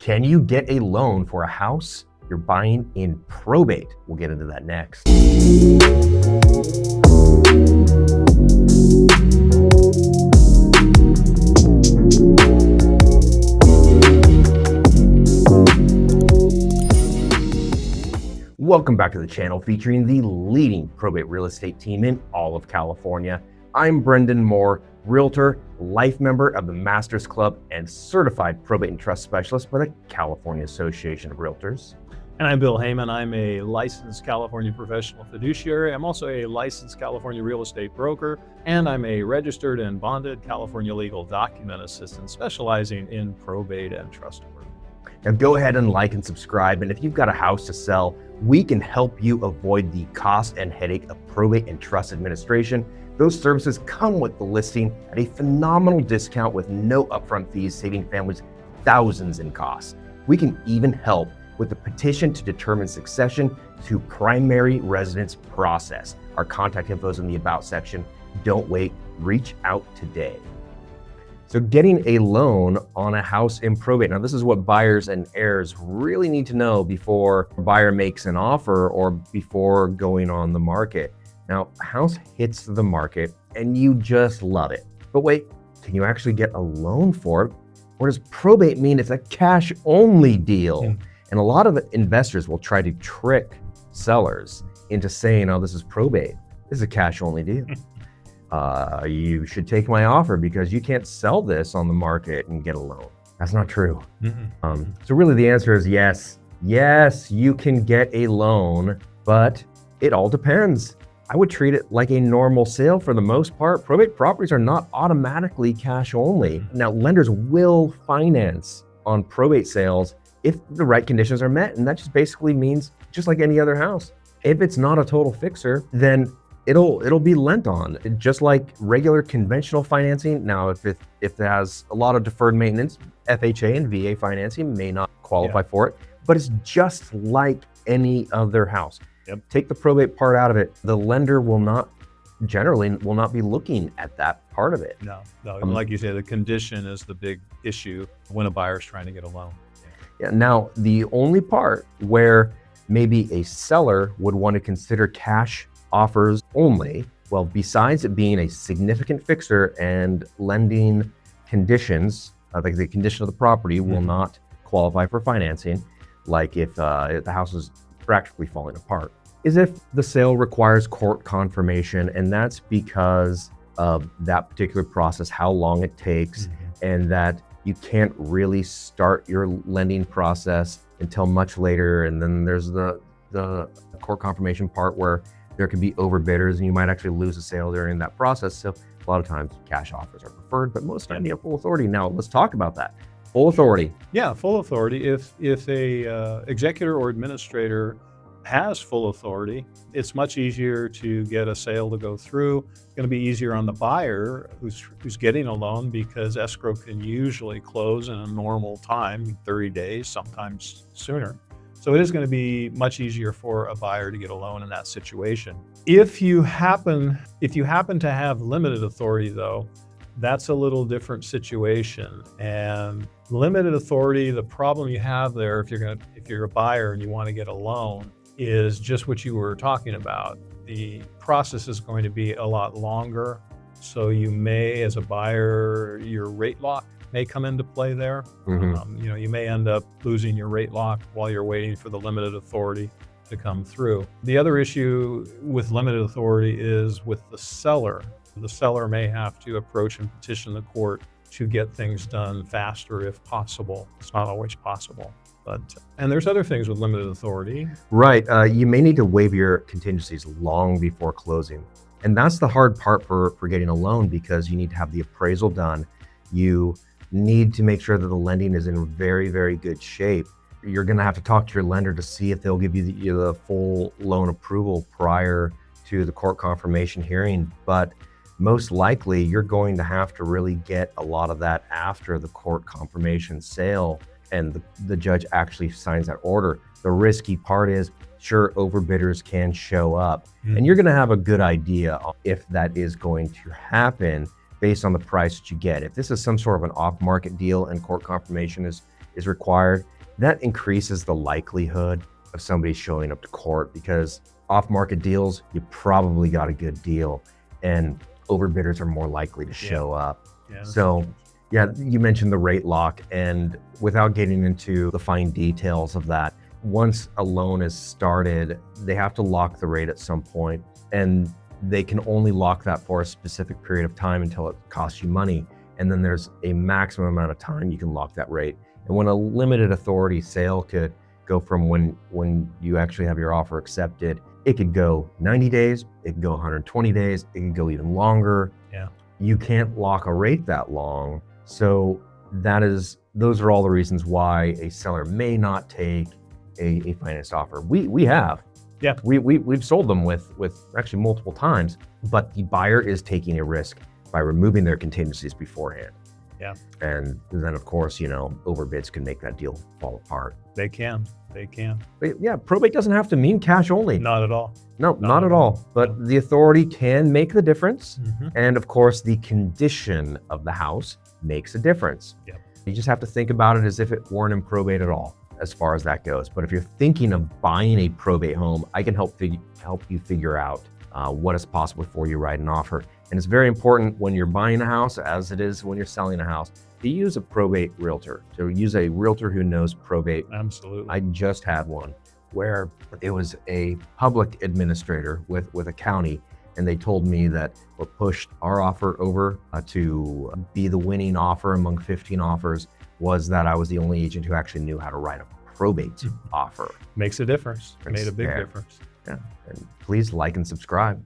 Can you get a loan for a house you're buying in probate? We'll get into that next. Welcome back to the channel featuring the leading probate real estate team in all of California. I'm Brendan Mohr, Realtor, life member of the Masters Club, and certified probate and trust specialist by the California Association of Realtors. And I'm Bill Heyman. I'm a licensed California professional fiduciary. I'm also a licensed California real estate broker, and I'm a registered and bonded California legal document assistant specializing in probate and trust work. Now go ahead and like and subscribe, and if you've got a house to sell, we can help you avoid the cost and headache of probate and trust administration. Those services come with the listing at a phenomenal discount with no upfront fees, saving families thousands in costs. We can even help with the petition to determine succession to primary residence process. Our contact info is in the About section. Don't wait, reach out today. So getting a loan on a house in probate. Now this is what buyers and heirs really need to know before a buyer makes an offer or before going on the market. Now, a house hits the market and you just love it. But wait, can you actually get a loan for it? Or does probate mean it's a cash only deal? And a lot of investors will try to trick sellers into saying, oh, this is probate. This is a cash only deal. You should take my offer because you can't sell this on the market and get a loan. That's not true. So really the answer is yes. Yes, you can get a loan, but it all depends. I would treat it like a normal sale for the most part. Probate properties are not automatically cash only. Now, lenders will finance on probate sales if the right conditions are met. And that just basically means just like any other house. If it's not a total fixer, then it'll be lent on, just like regular conventional financing. Now, if it has a lot of deferred maintenance, FHA and VA financing may not qualify for it, but it's just like any other house. Take the probate part out of it. The lender will not be looking at that part of it. No. Like you say, the condition is the big issue when a buyer's trying to get a loan. Yeah. Now, the only part where maybe a seller would want to consider cash offers only, well, besides it being a significant fixer and lending conditions, like the condition of the property will not qualify for financing, like if the house is practically falling apart, is if the sale requires court confirmation, and that's because of that particular process, how long it takes, and that you can't really start your lending process until much later. And then there's the court confirmation part where there can be overbidders and you might actually lose a sale during that process. So a lot of times cash offers are preferred, but most of the time you have full authority. Now let's talk about that. Full authority. Yeah, full authority. If a executor or administrator has full authority, it's much easier to get a sale to go through. It's going to be easier on the buyer who's getting a loan because escrow can usually close in a normal time, 30 days, sometimes sooner. So it is going to be much easier for a buyer to get a loan in that situation. If you happen to have limited authority though, that's a little different situation. And limited authority, the problem you have there, if you're a buyer and you want to get a loan, is just what you were talking about. The process is going to be a lot longer. So you may, as a buyer, your rate lock may come into play there. You may end up losing your rate lock while you're waiting for the limited authority to come through. The other issue with limited authority is with the seller. The seller may have to approach and petition the court to get things done faster if possible. It's not always possible. And there's other things with limited authority. Right. You may need to waive your contingencies long before closing. And that's the hard part for getting a loan, because you need to have the appraisal done. You need to make sure that the lending is in very, very good shape. You're going to have to talk to your lender to see if they'll give you the full loan approval prior to the court confirmation hearing. But most likely you're going to have to really get a lot of that after the court confirmation sale and the judge actually signs that order. The risky part is, sure, overbidders can show up, and you're gonna have a good idea if that is going to happen based on the price that you get. If this is some sort of an off-market deal and court confirmation is required, that increases the likelihood of somebody showing up to court, because off-market deals, you probably got a good deal, and overbidders are more likely to show up. Yeah, So yeah, you mentioned the rate lock, and without getting into the fine details of that, once a loan is started, they have to lock the rate at some point, and they can only lock that for a specific period of time until it costs you money. And then there's a maximum amount of time you can lock that rate. And when a limited authority sale could go from when you actually have your offer accepted, it could go 90 days, it could go 120 days, it could go even longer. Yeah. You can't lock a rate that long. So those are all the reasons why a seller may not take a financed offer. We have. Yeah. We've sold them with actually multiple times, but the buyer is taking a risk by removing their contingencies beforehand. Yeah. And then of course, overbids can make that deal fall apart. They can. But yeah, probate doesn't have to mean cash only. Not at all. No, not at all. But the authority can make the difference. Mhm. And of course, the condition of the house makes a difference. Yep. You just have to think about it as if it weren't in probate at all, as far as that goes. But if you're thinking of buying a probate home, I can help you figure out what is possible before you write an offer. And it's very important when you're buying a house, as it is when you're selling a house, to use a probate realtor, to use a realtor who knows probate. Absolutely. I just had one where it was a public administrator with a county, and they told me that what pushed our offer over to be the winning offer among 15 offers was that I was the only agent who actually knew how to write a probate offer. Makes a difference. Made a big difference. Yeah. And please like and subscribe.